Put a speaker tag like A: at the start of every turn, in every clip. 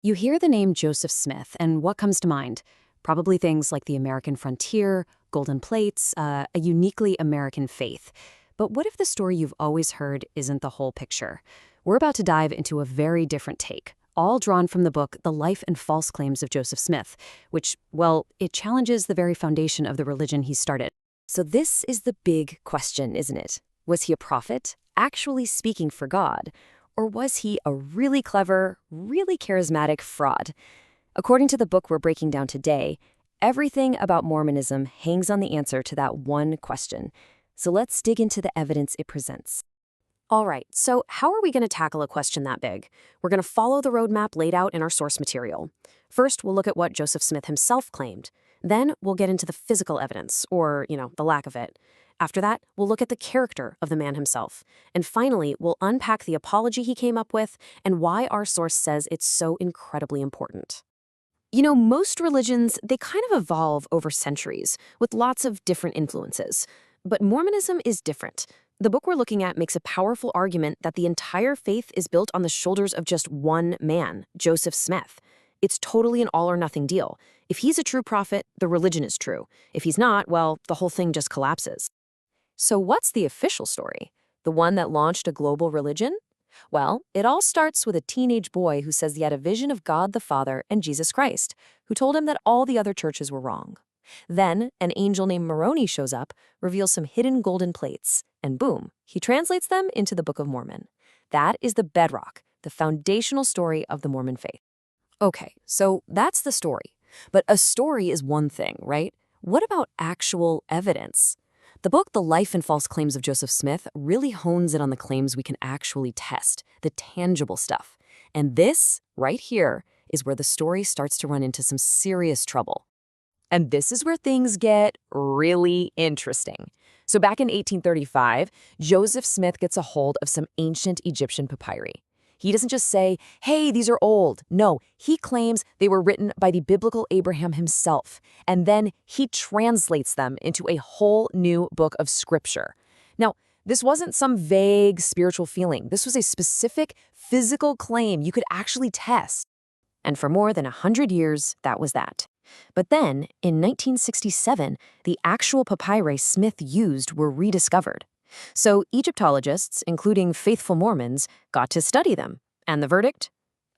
A: You hear the name Joseph Smith, and what comes to mind? Probably things like the American frontier, golden plates, a uniquely American faith. But what if the story you've always heard isn't the whole picture? We're about to dive into a very different take, all drawn from the book The Life and False Claims of Joseph Smith, which, well, it challenges the very foundation of the religion he started.
B: So this is the big question, isn't it? Was he a prophet, actually speaking for God? Or was he a really clever, really charismatic fraud? According to the book we're breaking down today, everything about Mormonism hangs on the answer to that one question. So let's dig into the evidence it presents.
A: All right, so how are we going to tackle a question that big? We're going to follow the roadmap laid out in our source material. First, we'll look at what Joseph Smith himself claimed. Then, we'll get into the physical evidence, or, the lack of it. After that, we'll look at the character of the man himself. And finally, we'll unpack the apology he came up with and why our source says it's so incredibly important. Most religions, they kind of evolve over centuries, with lots of different influences. But Mormonism is different. The book we're looking at makes a powerful argument that the entire faith is built on the shoulders of just one man, Joseph Smith. It's totally an all-or-nothing deal. If he's a true prophet, the religion is true. If he's not, well, the whole thing just collapses. So what's the official story? The one that launched a global religion? Well, it all starts with a teenage boy who says he had a vision of God the Father and Jesus Christ, who told him that all the other churches were wrong. Then, an angel named Moroni shows up, reveals some hidden golden plates, and boom, he translates them into the Book of Mormon. That is the bedrock, the foundational story of the Mormon faith. Okay, so that's the story. But a story is one thing, right? What about actual evidence? The book The Life and False Claims of Joseph Smith really hones in on the claims we can actually test, the tangible stuff. And this, right here, is where the story starts to run into some serious trouble. And this is where things get really interesting. So back in 1835, Joseph Smith gets a hold of some ancient Egyptian papyri. He doesn't just say, hey, these are old. No, he claims they were written by the biblical Abraham himself. And then he translates them into a whole new book of scripture. Now, this wasn't some vague spiritual feeling. This was a specific physical claim you could actually test. And for more than 100 years, that was that. But then, in 1967, the actual papyri Smith used were rediscovered. So Egyptologists, including faithful Mormons, got to study them. And the verdict?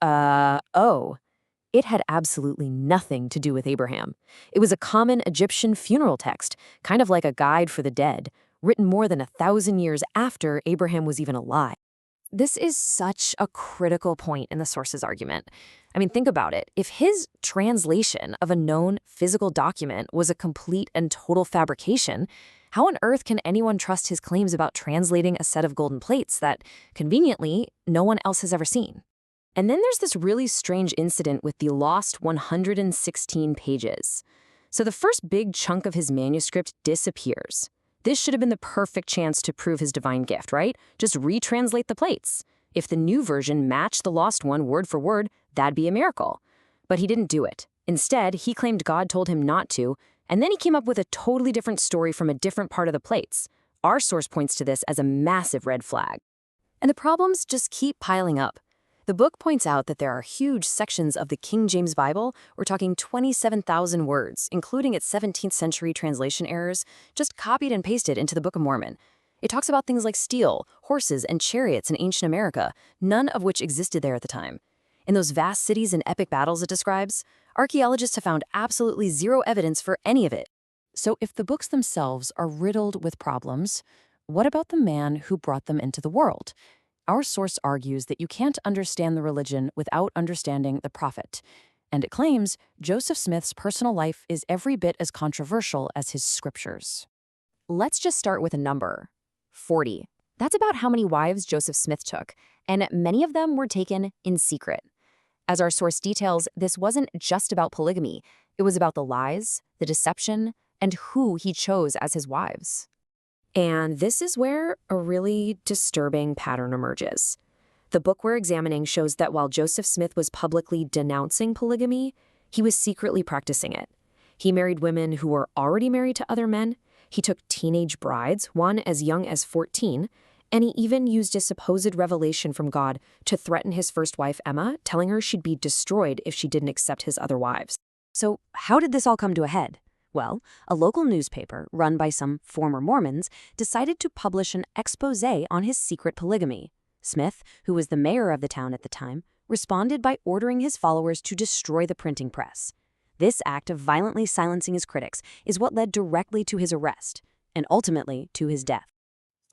A: It had absolutely nothing to do with Abraham. It was a common Egyptian funeral text, kind of like a guide for the dead, written more than 1,000 years after Abraham was even alive. This is such a critical point in the source's argument. I mean, think about it. If his translation of a known physical document was a complete and total fabrication, how on earth can anyone trust his claims about translating a set of golden plates that, conveniently, no one else has ever seen? And then there's this really strange incident with the lost 116 pages. So the first big chunk of his manuscript disappears. This should have been the perfect chance to prove his divine gift, right? Just retranslate the plates. If the new version matched the lost one word for word, that'd be a miracle. But he didn't do it. Instead, he claimed God told him not to, and then he came up with a totally different story from a different part of the plates. Our source points to this as a massive red flag. And the problems just keep piling up. The book points out that there are huge sections of the King James Bible, we're talking 27,000 words, including its 17th century translation errors, just copied and pasted into the Book of Mormon. It talks about things like steel, horses, and chariots in ancient America, none of which existed there at the time. In those vast cities and epic battles it describes, archaeologists have found absolutely zero evidence for any of it. So if the books themselves are riddled with problems, what about the man who brought them into the world? Our source argues that you can't understand the religion without understanding the prophet. And it claims Joseph Smith's personal life is every bit as controversial as his scriptures. Let's just start with a number. 40. That's about how many wives Joseph Smith took, and many of them were taken in secret. As our source details, this wasn't just about polygamy. It was about the lies, the deception, and who he chose as his wives. And this is where a really disturbing pattern emerges. The book we're examining shows that while Joseph Smith was publicly denouncing polygamy, he was secretly practicing it. He married women who were already married to other men. He took teenage brides, one as young as 14, And he even used a supposed revelation from God to threaten his first wife, Emma, telling her she'd be destroyed if she didn't accept his other wives.
B: So, how did this all come to a head? Well, a local newspaper, run by some former Mormons, decided to publish an expose on his secret polygamy. Smith, who was the mayor of the town at the time, responded by ordering his followers to destroy the printing press. This act of violently silencing his critics is what led directly to his arrest, and ultimately to his death.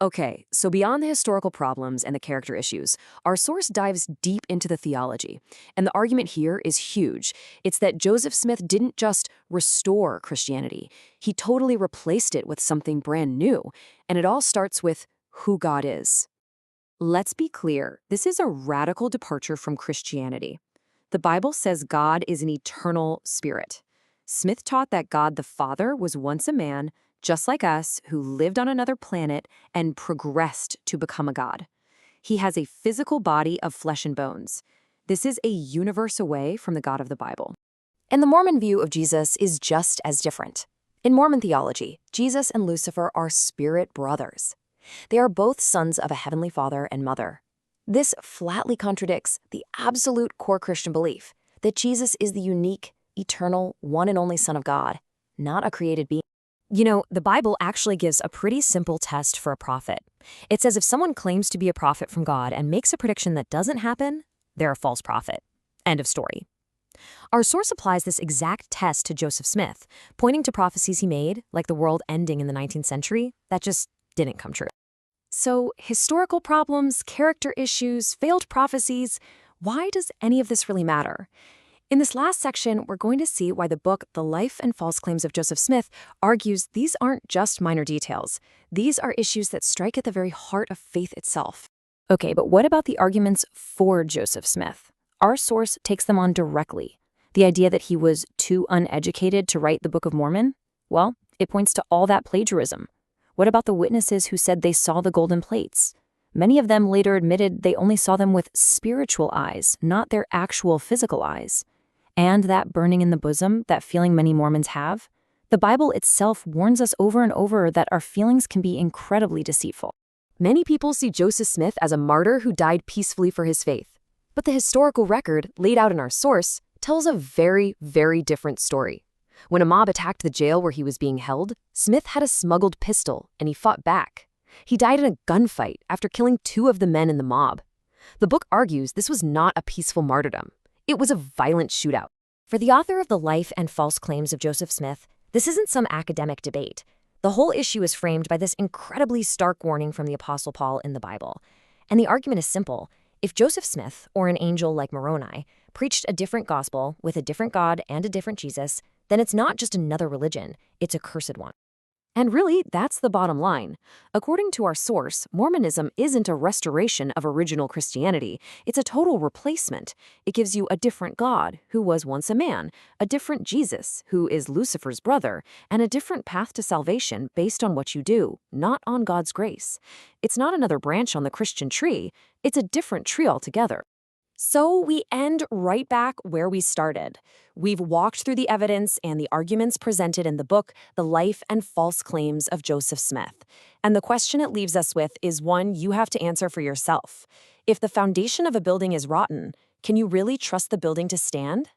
A: Okay, so beyond the historical problems and the character issues, our source dives deep into the theology. And the argument here is huge. It's that Joseph Smith didn't just restore Christianity, he totally replaced it with something brand new. And it all starts with who God is. Let's be clear, this is a radical departure from Christianity. The Bible says God is an eternal spirit. Smith taught that God the Father was once a man, just like us, who lived on another planet and progressed to become a god. He has a physical body of flesh and bones. This is a universe away from the God of the Bible.
B: And the Mormon view of Jesus is just as different. In Mormon theology, Jesus and Lucifer are spirit brothers. They are both sons of a heavenly father and mother. This flatly contradicts the absolute core Christian belief that Jesus is the unique, eternal, one and only Son of God, not a created being.
A: You know, the Bible actually gives a pretty simple test for a prophet. It says if someone claims to be a prophet from God and makes a prediction that doesn't happen, they're a false prophet. End of story. Our source applies this exact test to Joseph Smith, pointing to prophecies he made, like the world ending in the 19th century, that just didn't come true. So, historical problems, character issues, failed prophecies, why does any of this really matter? In this last section, we're going to see why the book The Life and False Claims of Joseph Smith argues these aren't just minor details. These are issues that strike at the very heart of faith itself. Okay, but what about the arguments for Joseph Smith? Our source takes them on directly. The idea that he was too uneducated to write the Book of Mormon? Well, it points to all that plagiarism. What about the witnesses who said they saw the golden plates? Many of them later admitted they only saw them with spiritual eyes, not their actual physical eyes. And that burning in the bosom, that feeling many Mormons have? The Bible itself warns us over and over that our feelings can be incredibly deceitful. Many people see Joseph Smith as a martyr who died peacefully for his faith. But the historical record, laid out in our source, tells a very, very different story. When a mob attacked the jail where he was being held, Smith had a smuggled pistol, and he fought back. He died in a gunfight after killing 2 of the men in the mob. The book argues this was not a peaceful martyrdom. It was a violent shootout. For the author of The Life and False Claims of Joseph Smith, this isn't some academic debate. The whole issue is framed by this incredibly stark warning from the Apostle Paul in the Bible. And the argument is simple. If Joseph Smith, or an angel like Moroni, preached a different gospel with a different God and a different Jesus, then it's not just another religion, it's a cursed one. And really, that's the bottom line. According to our source, Mormonism isn't a restoration of original Christianity. It's a total replacement. It gives you a different God, who was once a man, a different Jesus, who is Lucifer's brother, and a different path to salvation based on what you do, not on God's grace. It's not another branch on the Christian tree. It's a different tree altogether. So we end right back where we started. We've walked through the evidence and the arguments presented in the book, The Life and False Claims of Joseph Smith. And the question it leaves us with is one you have to answer for yourself. If the foundation of a building is rotten, can you really trust the building to stand?